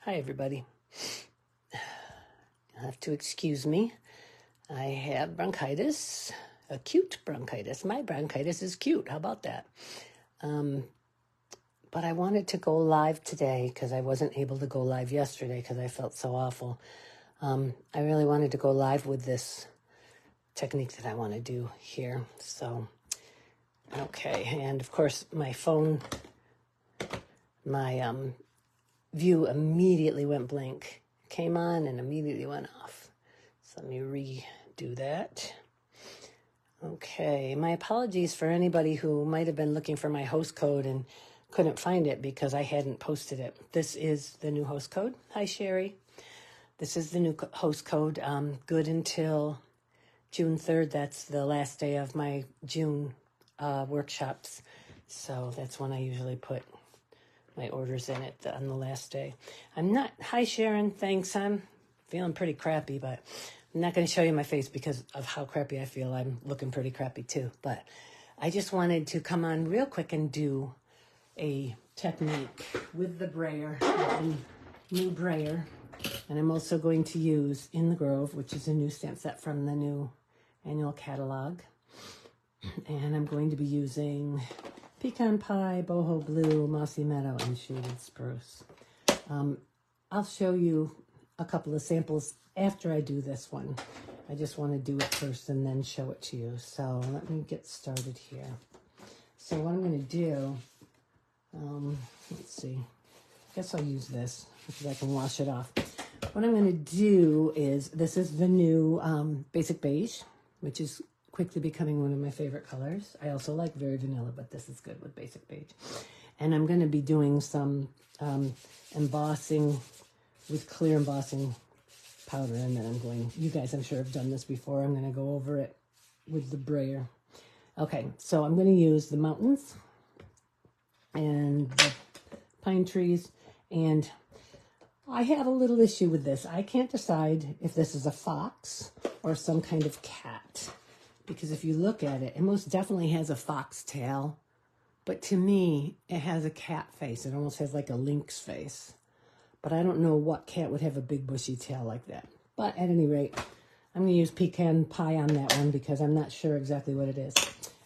Hi, everybody. You'll have to excuse me. I have bronchitis, acute bronchitis. My bronchitis is cute. How about that? But I wanted to go live today because I wasn't able to go live yesterday because I felt so awful. I really wanted to go live with this technique that I want to do here. So, okay. And of course, my phone, my view immediately went blank. Came on and immediately went off. So let me redo that. Okay, my apologies for anybody who might have been looking for my host code and couldn't find it because I hadn't posted it. This is the new host code. Hi, Sherry. This is the new host code. Good until June 3rd. That's the last day of my June workshops. So that's when I usually put my orders in it on the last day. Hi Sharon, thanks. I'm feeling pretty crappy, but I'm not going to show you my face because of how crappy I feel. I'm looking pretty crappy too, but I just wanted to come on real quick and do a technique with the Brayer, the new Brayer. And I'm also going to use In the Grove, which is a new stamp set from the new annual catalog. And I'm going to be using Pecan Pie, Boho Blue, Mossy Meadow, and Shaded Spruce. I'll show you a couple of samples after I do this one. I just want to do it first and then show it to you. So let me get started here. So what I'm going to do, let's see, I guess I'll use this because I can wash it off. What I'm going to do is, this is the new Basic Beige, which is quickly becoming one of my favorite colors. I also like Very Vanilla, but this is good with Basic Beige. And I'm going to be doing some embossing with clear embossing powder. And then I'm going, you guys I'm sure have done this before. I'm going to go over it with the Brayer. Okay, so I'm going to use the mountains and the pine trees. And I have a little issue with this. I can't decide if this is a fox or some kind of cat. Because if you look at it, it most definitely has a fox tail. But to me, it has a cat face. It almost has like a lynx face. But I don't know what cat would have a big bushy tail like that. But at any rate, I'm going to use Pecan Pie on that one because I'm not sure exactly what it is.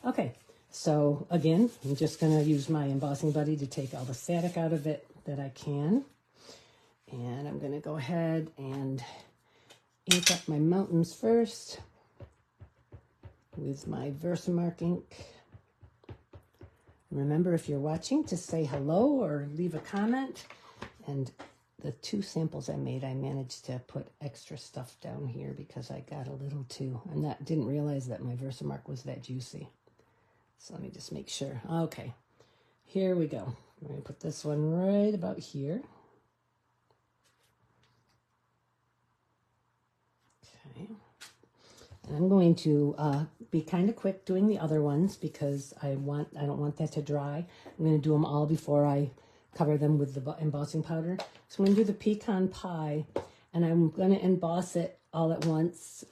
Okay, so again, I'm just going to use my embossing buddy to take all the static out of it that I can. And I'm going to go ahead and ink up my mountains first with my Versamark ink. Remember, if you're watching, to say hello or leave a comment. And the two samples I made, I managed to put extra stuff down here because I got a little too. And didn't realize that my Versamark was that juicy. So let me just make sure. Okay, here we go. I'm going to put this one right about here. Okay. And I'm going to be kind of quick doing the other ones because I don't want that to dry. I'm going to do them all before I cover them with the embossing powder. So I'm going to do the Pecan Pie, and I'm going to emboss it all at once.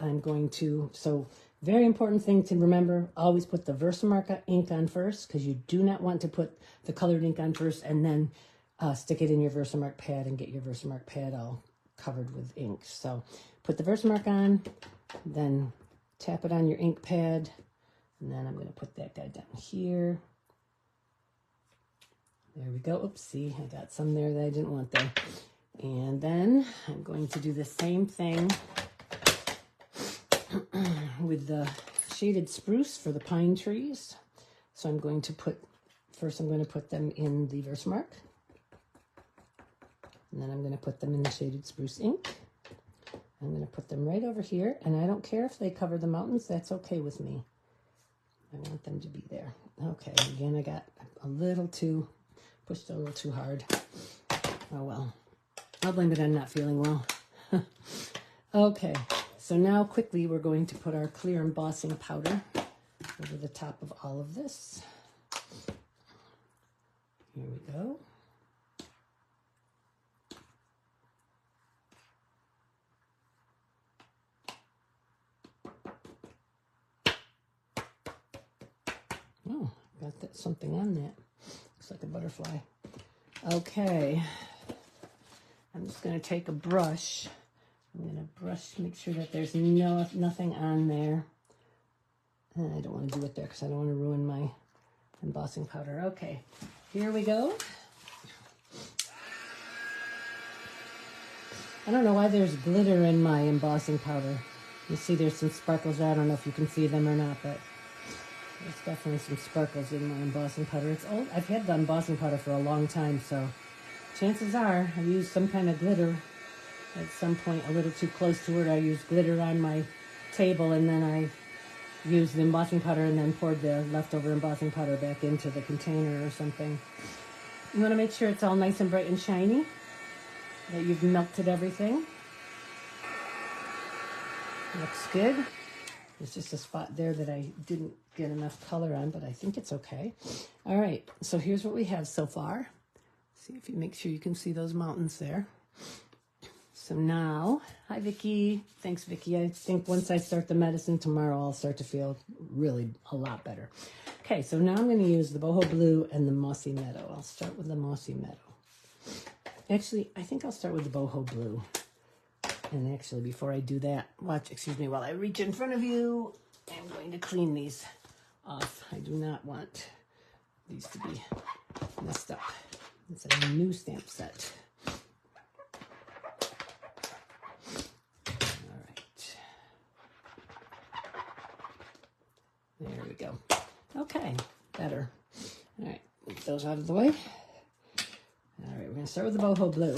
So very important thing to remember, always put the Versamark ink on first because you do not want to put the colored ink on first and then stick it in your Versamark pad and get your Versamark pad all covered with ink. So put the Versamark on, then tap it on your ink pad, and then I'm going to put that guy down here. There we go. Oopsie, I got some there that I didn't want there. And then I'm going to do the same thing with the Shaded Spruce for the pine trees. So I'm going to put them in the Versamark. And then I'm going to put them in the Shaded Spruce ink. I'm going to put them right over here, and I don't care if they cover the mountains. That's okay with me. I want them to be there. Okay, again, I got pushed a little too hard. Oh, well. I'll blame it on not feeling well. Okay, so now quickly we're going to put our clear embossing powder over the top of all of this. Here we go. Oh, got something on that. Looks like a butterfly. Okay. I'm just going to take a brush. I'm going to brush, make sure that there's nothing on there. And I don't want to do it there because I don't want to ruin my embossing powder. Okay, here we go. I don't know why there's glitter in my embossing powder. You see there's some sparkles there. I don't know if you can see them or not, but there's definitely some sparkles in my embossing powder. It's old. I've had the embossing powder for a long time, so chances are I used some kind of glitter at some point a little too close to it. I used glitter on my table, and then I used the embossing powder and then poured the leftover embossing powder back into the container or something. You want to make sure it's all nice and bright and shiny, that you've melted everything. Looks good. There's just a spot there that I didn't get enough color on, but I think it's okay. All right, so here's what we have so far. See if you make sure you can see those mountains there. So now, hi Vicki. Thanks Vicki. I think once I start the medicine tomorrow, I'll start to feel really a lot better. Okay, so now I'm going to use the boho blue and the mossy meadow. I'll start with the mossy meadow. Actually, I think I'll start with the boho blue. And actually, before I do that, excuse me, while I reach in front of you, I'm going to clean these off. I do not want these to be messed up. It's a new stamp set. All right. There we go. Okay, better. All right, get those out of the way. All right, we're going to start with the boho blue.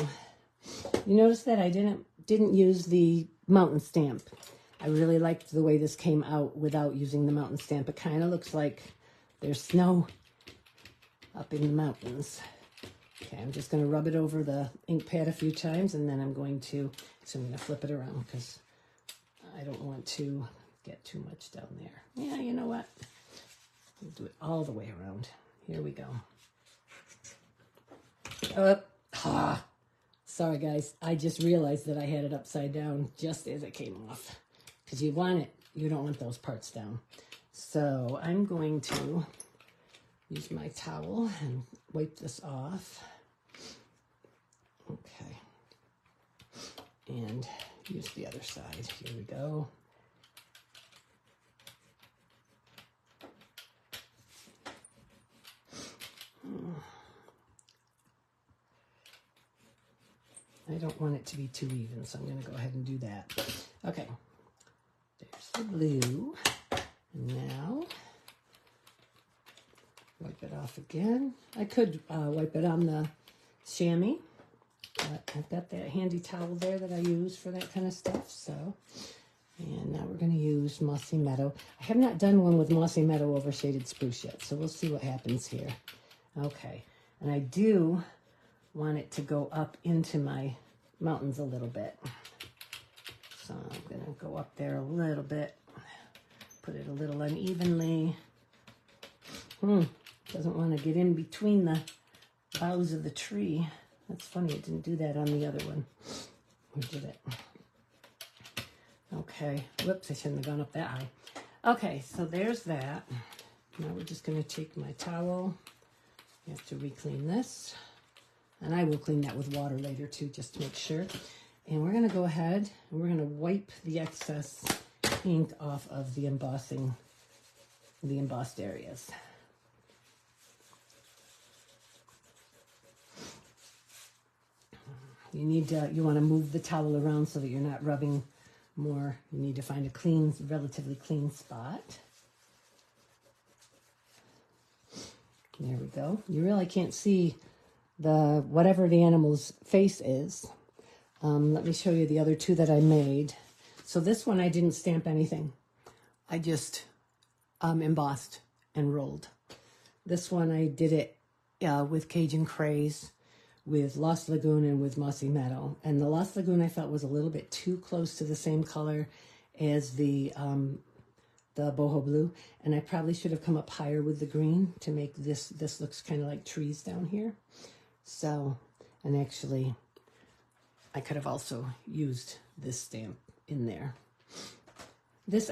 You notice that I didn't use the mountain stamp. I really liked the way this came out without using the mountain stamp. It kind of looks like there's snow up in the mountains. Okay, I'm just going to rub it over the ink pad a few times, and then I'm going to flip it around because I don't want to get too much down there. Yeah, you know what? We'll do it all the way around. Here we go. Sorry guys, I just realized that I had it upside down just as it came off. Because you don't want those parts down. So I'm going to use my towel and wipe this off. Okay. And use the other side. Here we go. I don't want it to be too even, so I'm going to go ahead and do that. Okay, there's the blue. And now, wipe it off again. I could wipe it on the chamois, but I've got that handy towel there that I use for that kind of stuff. So, and now we're going to use Mossy Meadow. I have not done one with Mossy Meadow over Shaded Spruce yet, so we'll see what happens here. Okay, and I do want it to go up into my mountains a little bit. So I'm going to go up there a little bit, put it a little unevenly. Doesn't want to get in between the boughs of the tree. That's funny, it didn't do that on the other one. Or did it? Okay, whoops, I shouldn't have gone up that high. Okay, so there's that. Now we're just going to take my towel. You have to re-clean this. And I will clean that with water later too, just to make sure. And we're going to go ahead and we're going to wipe the excess ink off of the embossed areas. You want to move the towel around so that you're not rubbing more. You need to find a relatively clean spot. There we go. You really can't see whatever the animal's face is. Let me show you the other two that I made. So this one I didn't stamp anything. I just embossed and rolled. This one I did it with Cajun Craze, with Lost Lagoon, and with Mossy Meadow. And the Lost Lagoon I felt was a little bit too close to the same color as the boho blue, and I probably should have come up higher with the green to make this looks kind of like trees down here. So, and actually I could have also used this stamp in there.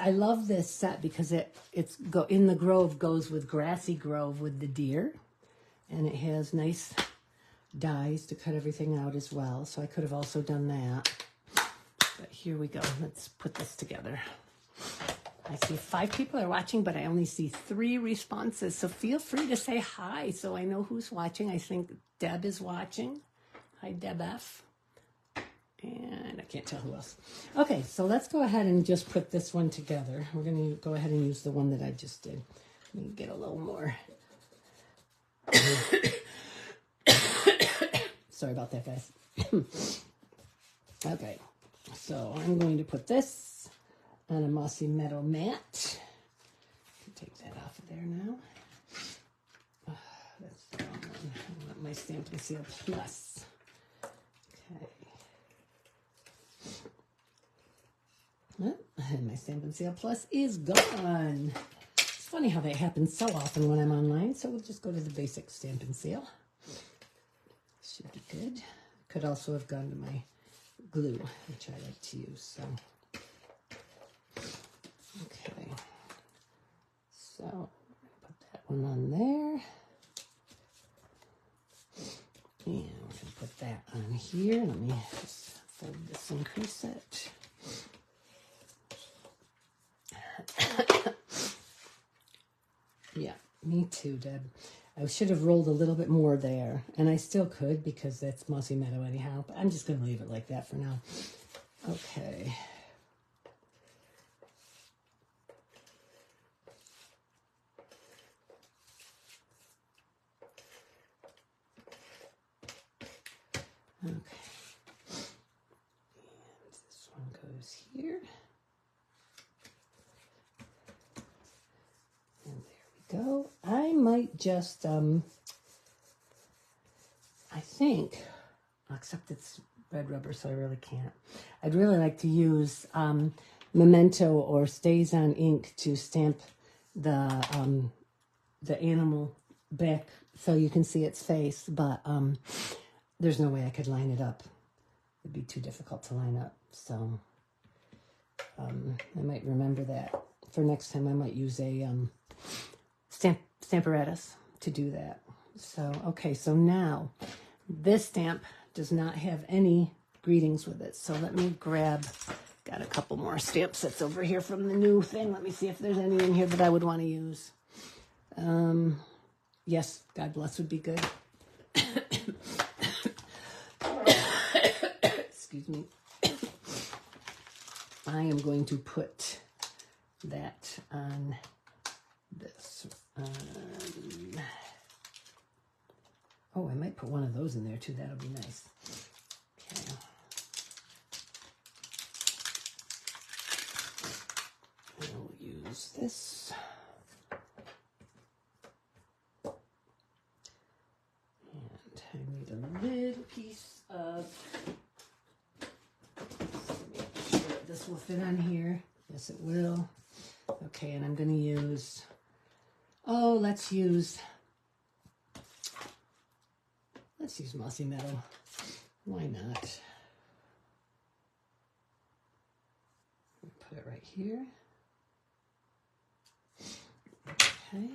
I love this set because it's in the grove goes with Grassy Grove with the deer, and it has nice dies to cut everything out as well. So I could have also done that. But here we go. Let's put this together. I see 5 people are watching, but I only see 3 responses. So feel free to say hi so I know who's watching. I think Deb is watching. Hi, Deb F. And I can't tell who else. Okay, so let's go ahead and just put this one together. We're going to go ahead and use the one that I just did. Let me get a little more. Sorry about that, guys. Okay, so I'm going to put this on a mossy meadow mat. Take that off of there now. That's the wrong one. I want my Stampin' Seal Plus. Okay. And my Stampin' Seal Plus is gone. It's funny how that happens so often when I'm online, so we'll just go to the basic Stampin' Seal. Should be good. Could also have gone to my glue, which I like to use, so. Okay. So, put that one on there. And we're going to put that on here. Let me just fold this and crease it. Yeah, me too, Deb. I should have rolled a little bit more there, and I still could because that's Mossy Meadow anyhow, but I'm just going to leave it like that for now. Okay. Okay. And this one goes here. And there we go. I might just, I think, except it's red rubber, so I really can't. I'd really like to use Memento or Stays On ink to stamp the animal back so you can see its face, but there's no way I could line it up. It'd be too difficult to line up, so I might remember that. For next time, I might use a Stamparatus to do that. So, okay, so now this stamp does not have any greetings with it. So let me grab, got a couple more stamp sets over here from the new thing. Let me see if there's any in here that I would want to use. Yes, God bless would be good. Excuse me. I am going to put that on this. Oh, I might put one of those in there too. That'll be nice. Okay. I'll use this. And I need a little piece of, make sure this will fit on here. Yes, it will. Okay, and I'm going to use, let's use Mossy Meadow. Why not? Put it right here. Okay.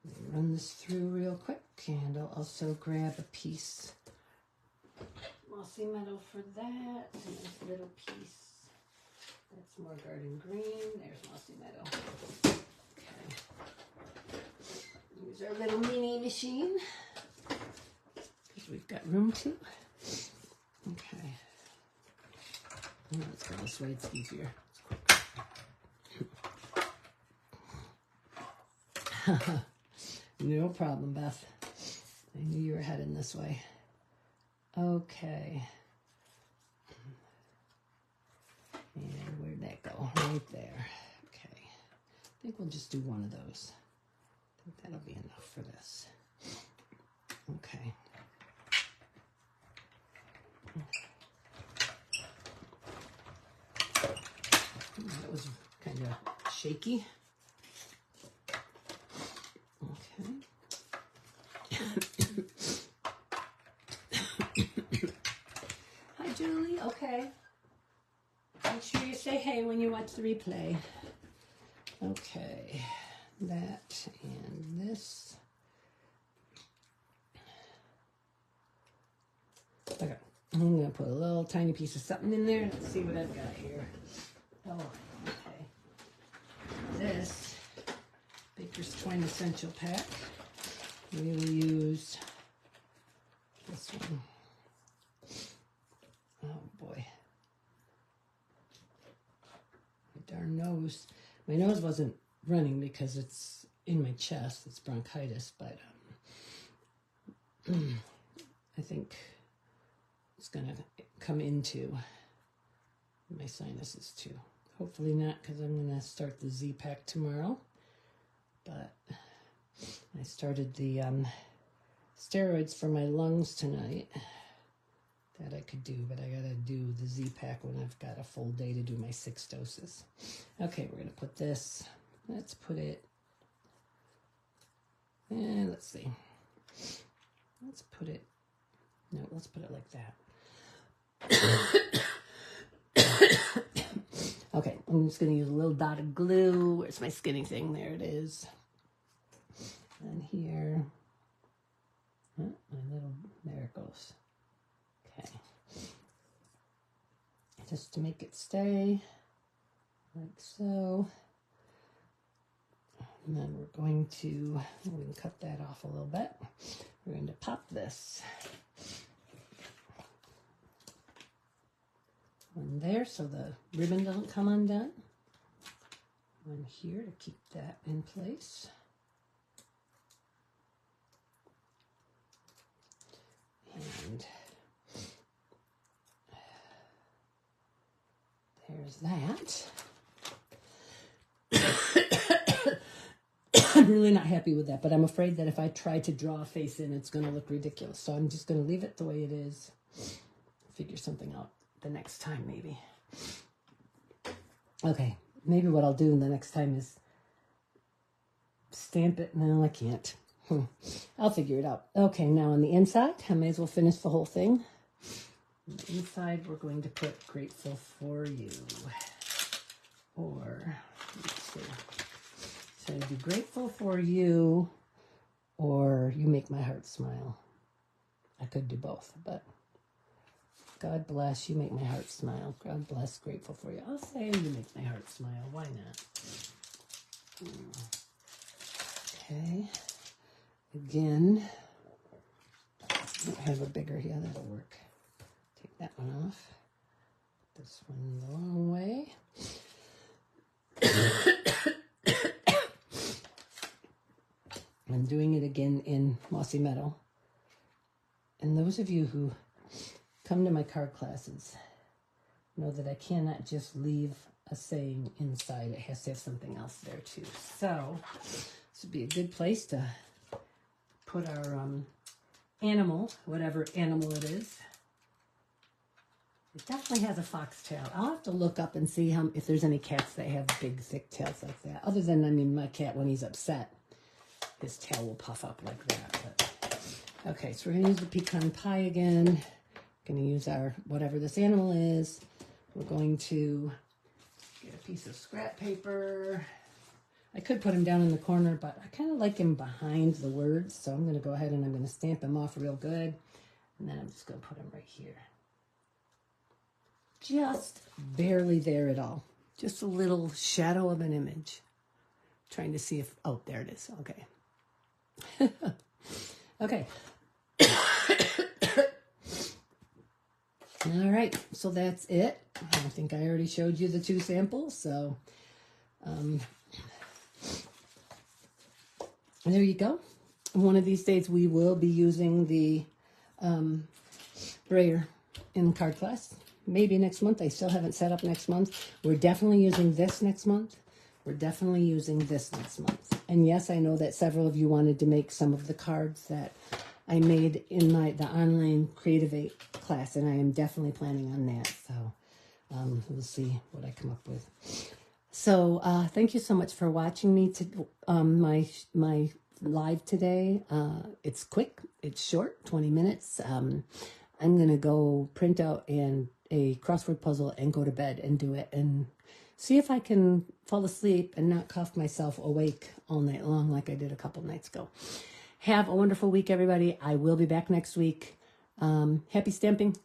And run this through real quick, and I'll also grab a piece Mossy Meadow for that, and this little piece. That's more garden green. There's Mossy Meadow. Okay. Use our little mini machine because we've got room to. Okay. Let's go this way. It's easier. No problem, Beth. I knew you were heading this way. Okay. And where'd that go? Right there. Okay. I think we'll just do one of those. I think that'll be enough for this. Okay. That was kind of shaky. Okay. Okay. Make sure you say hey when you watch the replay. Okay. That and this. Okay. I'm going to put a little tiny piece of something in there. Let's see what I've got here. Oh, okay. This Baker's Twine Essential Pack. We will use this one. Oh boy. My darn nose. My nose wasn't running because it's in my chest. It's bronchitis, but I think it's going to come into my sinuses too. Hopefully not, because I'm going to start the Z-Pack tomorrow. But I started the steroids for my lungs tonight. That I could do, but I got to do the Z-Pack when I've got a full day to do my 6 doses. Okay, we're going to put this. Let's put it, and let's see. Let's put it, no, let's put it like that. Okay, I'm just going to use a little dot of glue. Where's my skinny thing? There it is. And here, oh, my little, there it goes. Okay. Just to make it stay, like so. And then we're going to, we can cut that off a little bit. We're going to pop this one there so the ribbon doesn't come undone. One here to keep that in place. And there's that. I'm really not happy with that, but I'm afraid that if I try to draw a face in, it's going to look ridiculous. So I'm just going to leave it the way it is. Figure something out the next time, maybe. Okay, maybe what I'll do the next time is stamp it. No, I can't. I'll figure it out. Okay, now on the inside, I may as well finish the whole thing. On the inside, we're going to put grateful for you. Or, let's see. So I'd be grateful for you, or you make my heart smile. I could do both, but God bless, you make my heart smile. God bless, grateful for you. I'll say you make my heart smile. Why not? Okay. Again, I don't have a bigger here. That'll work. Take that one off. This one the long way. I'm doing it again in Mossy Meadow. And those of you who come to my card classes know that I cannot just leave a saying inside. It has to have something else there too. So this would be a good place to put our animal, whatever animal it is. It definitely has a foxtail. I'll have to look up and see if there's any cats that have big, thick tails like that. Other than, I mean, my cat, when he's upset, his tail will puff up like that. But, okay, so we're going to use the pecan pie again. Going to use our, whatever this animal is. We're going to get a piece of scrap paper. I could put him down in the corner, but I kind of like him behind the words. So I'm going to go ahead and I'm going to stamp him off real good. And then I'm just going to put him right here. Just barely there at all. Just a little shadow of an image. Trying to see if, oh, there it is. Okay. Okay. All right, so that's it. I think I already showed you the 2 samples, so there you go. One of these days we will be using the Brayer in card class. Maybe next month. I still haven't set up next month. We're definitely using this next month. We're definitely using this next month. And yes, I know that several of you wanted to make some of the cards that I made in the online Creative 8 class, and I am definitely planning on that. So we'll see what I come up with. So thank you so much for watching me to my live today. It's quick, it's short, 20 minutes. I'm gonna go print out and a crossword puzzle and go to bed and do it and see if I can fall asleep and not cough myself awake all night long like I did a couple nights ago. Have a wonderful week, everybody. I will be back next week. Happy stamping.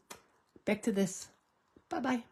Back to this. Bye-bye.